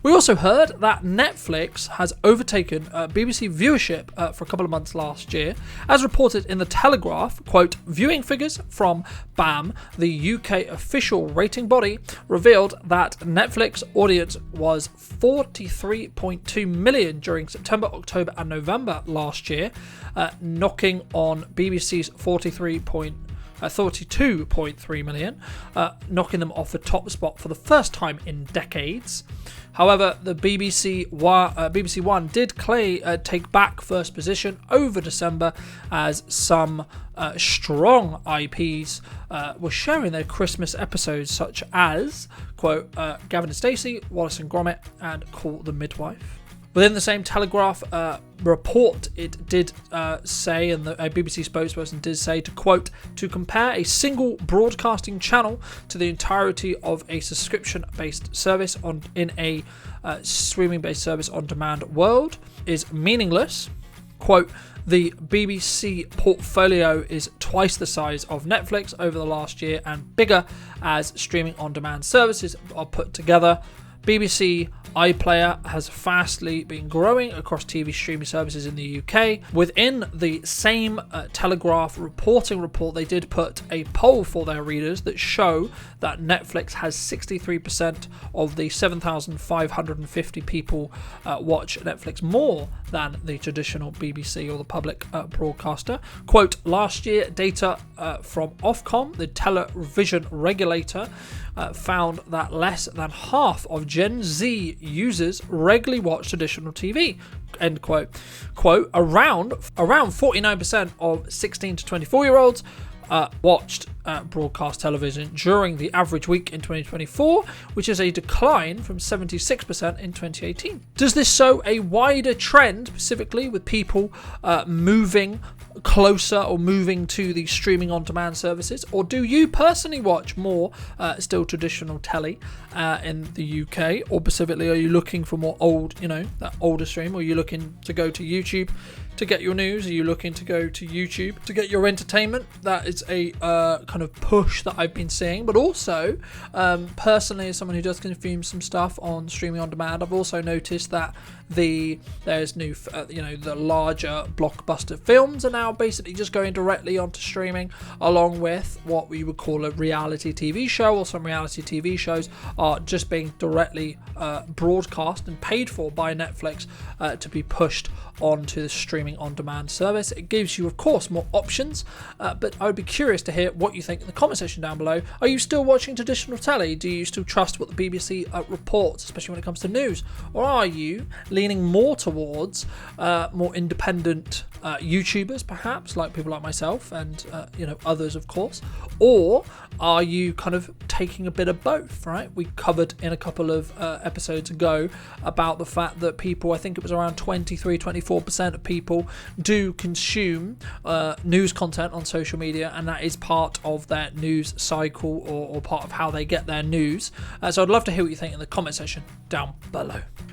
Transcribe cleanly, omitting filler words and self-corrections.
We also heard that Netflix has overtaken BBC viewership for a couple of months last year. As reported in the Telegraph, quote, viewing figures from BAM, the UK official rating body, revealed that Netflix audience was 43.2 million during September, October and November last year, knocking on BBC's 32.3 million, knocking them off the top spot for the first time in decades. However, the BBC One did take back first position over December as some strong IPs were sharing their Christmas episodes, such as, quote, Gavin and Stacey, Wallace and Gromit, and Call the Midwife. Within the same Telegraph report, it did say, and a BBC spokesperson did say, to quote, to compare a single broadcasting channel to the entirety of a subscription-based service in a streaming-based service on demand world is meaningless. Quote, the BBC portfolio is twice the size of Netflix over the last year and bigger as streaming on demand services are put together. BBC iPlayer has fastly been growing across TV streaming services in the UK. Within the same Telegraph reporting report, they did put a poll for their readers that show that Netflix has 63% of the 7,550 people watch Netflix more than the traditional BBC or the public broadcaster. Quote, last year data from Ofcom, the television regulator, found that less than half of Gen Z users regularly watch traditional TV. End quote. Quote, around 49% of 16 to 24 year olds watched broadcast television during the average week in 2024, which is a decline from 76% in 2018. Does this show a wider trend, specifically with people moving closer or moving to the streaming on demand services, or do you personally watch more still traditional telly in the UK, or specifically are you looking for more old, that older stream, or are you looking to go to YouTube to get your news? Are you looking to go to YouTube to get your entertainment? That is a kind of push that I've been seeing, but also personally, as someone who does consume some stuff on streaming on demand, I've also noticed that there's new, the larger blockbuster films are now basically just going directly onto streaming, along with what we would call a reality TV show, or some reality TV shows are just being directly broadcast and paid for by Netflix to be pushed onto the streaming on demand service. It gives you, of course, more options, but I would be curious to hear what you think in the comment section down below. Are you still watching traditional telly? Do you still trust what the BBC reports, especially when it comes to news? Or are you leaning more towards more independent YouTubers, perhaps, like people like myself and others, of course? Or are you kind of taking a bit of both, right? We covered in a couple of episodes ago about the fact that people, I think it was around 23-24% of people do consume news content on social media, and that is part of their news cycle or part of how they get their news. So I'd love to hear what you think in the comment section down below.